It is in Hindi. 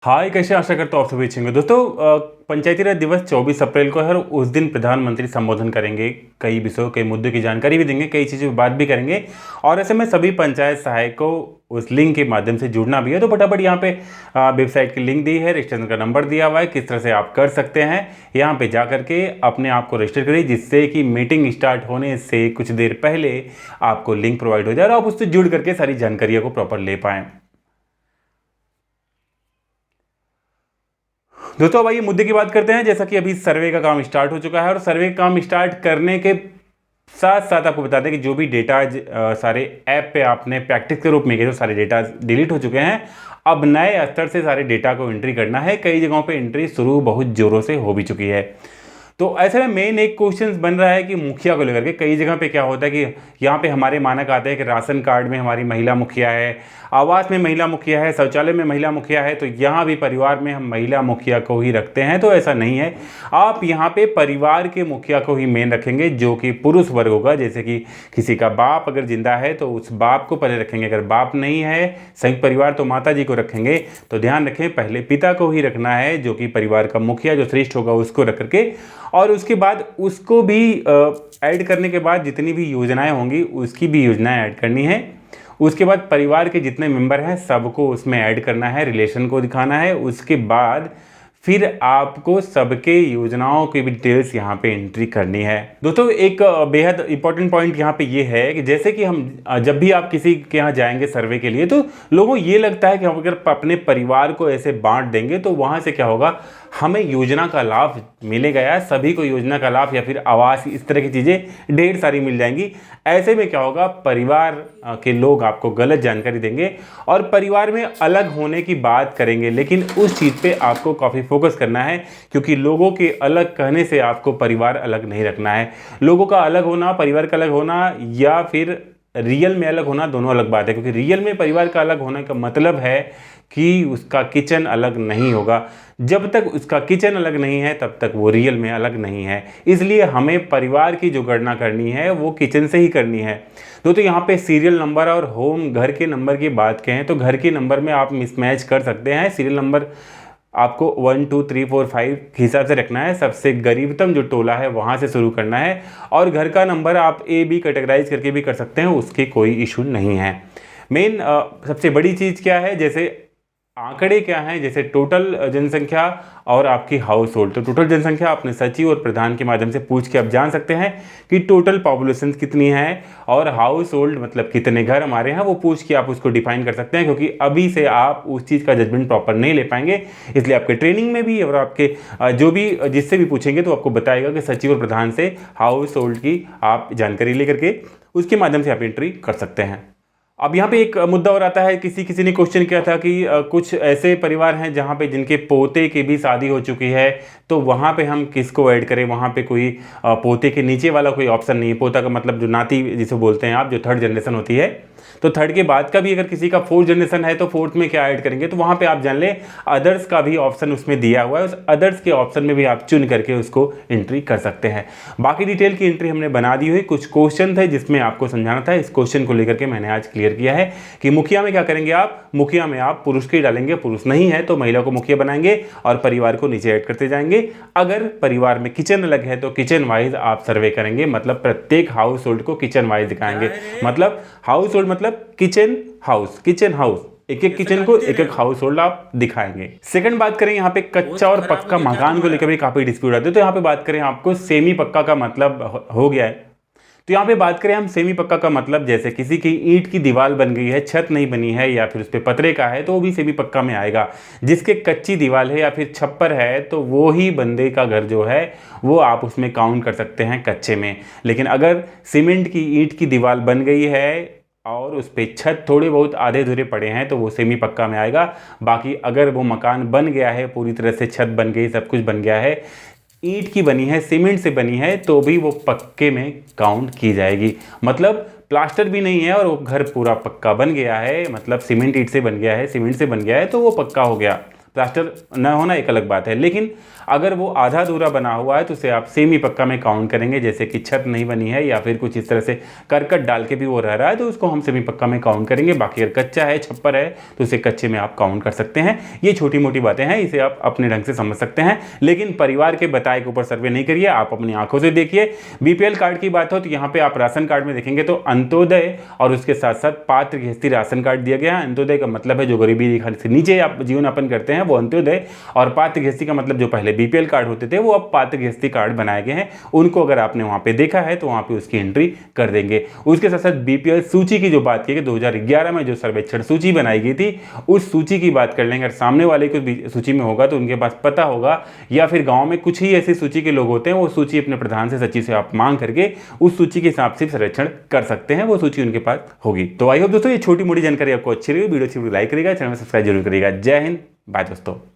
हाय, कैसे आशा करता हूँ आप सभी अच्छे होंगे। दोस्तों, पंचायती राज दिवस 24 अप्रैल को है और उस दिन प्रधानमंत्री संबोधन करेंगे। कई विषयों के मुद्दों की जानकारी भी देंगे, कई चीज़ों पर बात भी करेंगे और ऐसे में सभी पंचायत सहायक को उस लिंक के माध्यम से जुड़ना भी है। तो फटाफट यहाँ पे वेबसाइट की लिंक दी है, रजिस्ट्रेशन का नंबर दिया हुआ है, किस तरह से आप कर सकते हैं। यहाँ पे जा करके अपने आप को रजिस्टर करिए, जिससे कि मीटिंग स्टार्ट होने से कुछ देर पहले आपको लिंक प्रोवाइड हो जाए और आप उससे जुड़ करके सारी जानकारियों को प्रॉपर ले पाएँ। दोस्तों, अब आइए मुद्दे की बात करते हैं। जैसा कि अभी सर्वे का काम स्टार्ट हो चुका है और सर्वे का काम स्टार्ट करने के साथ साथ आपको बता दें कि जो भी डेटा सारे ऐप पे आपने प्रैक्टिस के रूप में किए, तो सारे डेटा डिलीट हो चुके हैं। अब नए स्तर से सारे डेटा को एंट्री करना है। कई जगहों पे एंट्री शुरू बहुत जोरों से हो भी चुकी है। तो ऐसे में मेन एक क्वेश्चन बन रहा है कि मुखिया को लेकर के कई जगह पे क्या होता है कि यहाँ पे हमारे मानक आते हैं कि राशन कार्ड में हमारी महिला मुखिया है, आवास में महिला मुखिया है, शौचालय में महिला मुखिया है, तो यहाँ भी परिवार में हम महिला मुखिया को ही रखते हैं। तो ऐसा नहीं है, आप यहाँ पे परिवार के मुखिया को ही मेन रखेंगे, जो कि पुरुष वर्ग होगा। जैसे कि किसी का बाप अगर जिंदा है तो उस बाप को पहले रखेंगे, अगर बाप नहीं है संयुक्त परिवार तो माता जी को रखेंगे। तो ध्यान रखें, पहले पिता को ही रखना है, जो कि परिवार का मुखिया जो श्रेष्ठ होगा उसको रख करके, और उसके बाद उसको भी ऐड करने के बाद जितनी भी योजनाएं होंगी उसकी भी योजनाएं ऐड करनी है। उसके बाद परिवार के जितने मेंबर हैं सबको उसमें ऐड करना है, रिलेशन को दिखाना है। उसके बाद फिर आपको सबके योजनाओं की भी डिटेल्स यहाँ पे एंट्री करनी है। दोस्तों, एक बेहद इंपॉर्टेंट पॉइंट यहाँ पे ये है कि जैसे कि हम जब भी आप किसी के यहाँ जाएंगे सर्वे के लिए, तो लोगों को ये लगता है कि हम अगर अपने परिवार को ऐसे बांट देंगे तो वहाँ से क्या होगा, हमें योजना का लाभ मिलेगा या सभी को योजना का लाभ या फिर आवास, इस तरह की चीज़ें ढेर सारी मिल जाएंगी। ऐसे में क्या होगा, परिवार के लोग आपको गलत जानकारी देंगे और परिवार में अलग होने की बात करेंगे। लेकिन उस चीज़ पे आपको काफ़ी फोकस करना है, क्योंकि लोगों के अलग कहने से आपको परिवार अलग नहीं रखना है। लोगों का अलग होना, परिवार का अलग होना या फिर रियल में अलग होना, दोनों अलग बात है। क्योंकि रियल में परिवार का अलग होने का मतलब है कि उसका किचन अलग नहीं होगा। जब तक उसका किचन अलग नहीं है तब तक वो रियल में अलग नहीं है। इसलिए हमें परिवार की जो गणना करनी है वो किचन से ही करनी है। तो यहाँ पे सीरियल नंबर और होम घर के नंबर की बात कहें तो घर के नंबर में आप मिसमैच कर सकते हैं। सीरियल नंबर आपको 1 2 3 4 5 के हिसाब से रखना है। सबसे गरीबतम जो टोला है वहाँ से शुरू करना है। और घर का नंबर आप ए बी कैटेगराइज करके भी कर सकते हैं, उसके कोई इशू नहीं है। मेन सबसे बड़ी चीज़ क्या है, जैसे आंकड़े क्या हैं, जैसे टोटल जनसंख्या और आपकी हाउस होल्ड। तो टोटल जनसंख्या अपने सचिव और प्रधान के माध्यम से पूछ के आप जान सकते हैं कि टोटल पॉपुलेशन कितनी है, और हाउस होल्ड मतलब कितने घर हमारे हैं, वो पूछ के आप उसको डिफाइन कर सकते हैं। क्योंकि अभी से आप उस चीज़ का जजमेंट प्रॉपर नहीं ले पाएंगे, इसलिए आपके ट्रेनिंग में भी और आपके जो भी जिससे भी पूछेंगे तो आपको बताएगा कि सचिव और प्रधान से हाउस होल्ड की आप जानकारी लेकर के उसके माध्यम से आप एंट्री कर सकते हैं। अब यहाँ पे एक मुद्दा और आता है, किसी ने क्वेश्चन किया था कि कुछ ऐसे परिवार हैं जहाँ पे जिनके पोते की भी शादी हो चुकी है, तो वहाँ पे हम किसको ऐड करें। वहाँ पे कोई पोते के नीचे वाला कोई ऑप्शन नहीं है। पोता का मतलब जो नाती जिसे बोलते हैं आप, जो थर्ड जनरेशन होती है, तो थर्ड के बाद का भी अगर किसी का फोर्थ जनरेशन है तो फोर्थ में क्या ऐड करेंगे, तो वहाँ पे आप जान लें अदर्स का भी ऑप्शन उसमें दिया हुआ है। उस अदर्स के ऑप्शन में भी आप चुन करके उसको एंट्री कर सकते हैं। बाकी डिटेल की एंट्री हमने बना दी हुई। कुछ क्वेश्चन थे जिसमें आपको समझाना था, इस क्वेश्चन को लेकर के मैंने आज क्लियर किया है कि मुखिया में क्या करेंगे आप। मुखिया में आप पुरुष के ही डालेंगे, पुरुष नहीं है तो महिला को मुखिया बनाएंगे और परिवार को नीचे ऐड करते जाएंगे। अगर परिवार में किचन अलग है तो किचन वाइज आप सर्वे करेंगे, मतलब प्रत्येक हाउस होल्ड को किचन वाइज दिखाएंगे। मतलब हाउस होल्ड मतलब किचन हाउस, किचन हाउस, एक एक किचन को एक एक हाउस होल्ड आप दिखाएंगे। सेकंड बात करें यहाँ पे कच्चा और पक्का मकान को लेकर भी काफी डिस्प्यूट आते हैं। तो यहाँ पे बात करें आपको सेमी पक्का का मतलब हो गया है। तो यहाँ पे बात करें हम सेमी पक्का का मतलब, जैसे किसी की ईंट की दीवार बन गई है, छत नहीं बनी है या फिर उस पर पतरे का है, तो वो भी सेमी पक्का में आएगा। जिसके कच्ची दीवार है या फिर छप्पर है तो वो ही बंदे का घर जो है वो आप उसमें काउंट कर सकते हैं कच्चे में। लेकिन अगर सीमेंट की ईंट की दीवार बन गई है और उस पर छत थोड़े बहुत आधे अधूरे पड़े हैं तो वो सेमी पक्का में आएगा। बाकी अगर वो मकान बन गया है, पूरी तरह से छत बन गई, सब कुछ बन गया है, ईंट की बनी है, सीमेंट से बनी है, तो भी वो पक्के में काउंट की जाएगी। मतलब प्लास्टर भी नहीं है और वो घर पूरा पक्का बन गया है, मतलब सीमेंट ईंट से बन गया है, सीमेंट से बन गया है, तो वो पक्का हो गया, प्लास्टर न होना एक अलग बात है। लेकिन अगर वो आधा अधूरा बना हुआ है तो उसे आप सेमी पक्का में काउंट करेंगे, जैसे कि छत नहीं बनी है या फिर कुछ इस तरह से करकट डाल के भी वो रह रहा है तो उसको हम सेमी पक्का में काउंट करेंगे। बाकी अगर कच्चा है, छप्पर है, तो उसे कच्चे में आप काउंट कर सकते हैं। ये छोटी मोटी बातें हैं, इसे आप अपने ढंग से समझ सकते हैं, लेकिन परिवार के बताए के ऊपर सर्वे नहीं करिए, आप अपनी आंखों से देखिए। बीपीएल कार्ड की बात हो तो यहाँ पे आप राशन कार्ड में देखेंगे तो अंत्योदय और उसके साथ साथ पात्र गृहस्थी राशन कार्ड दिया गया है। अंत्योदय का मतलब है जो गरीबी रेखा से नीचे आप जीवन यापन करते हैं वो अंत्योदय, और पात्र गृहस्थी का मतलब जो पहले बीपीएल कार्ड होते थे वो अब पात्र गृहस्थी कार्ड बनाए गए हैं। उनको अगर आपने वहां पे देखा है तो वहां पे उसकी एंट्री कर देंगे। उसके साथ साथ बीपीएल सूची की जो बात की 2011 में जो सर्वेक्षण सूची बनाई गई थी उस सूची की बात कर लेंगे। अगर सामने वाले को सूची में होगा तो उनके पास पता होगा, या फिर गांव में कुछ ही ऐसी सूची के लोग होते हैं, वो सूची अपने प्रधान से सचिव से आप मांग करके उस सूची के हिसाब से सर्वेक्षण कर सकते हैं, वो सूची उनके पास होगी। तो आई होप दोस्तों ये छोटी मोटी जानकारी आपको अच्छी लगी, वीडियो अच्छी लाइक करिएगा, चैनल में सब्सक्राइब जरूर करिएगा। जय हिंद, बाय दोस्तों।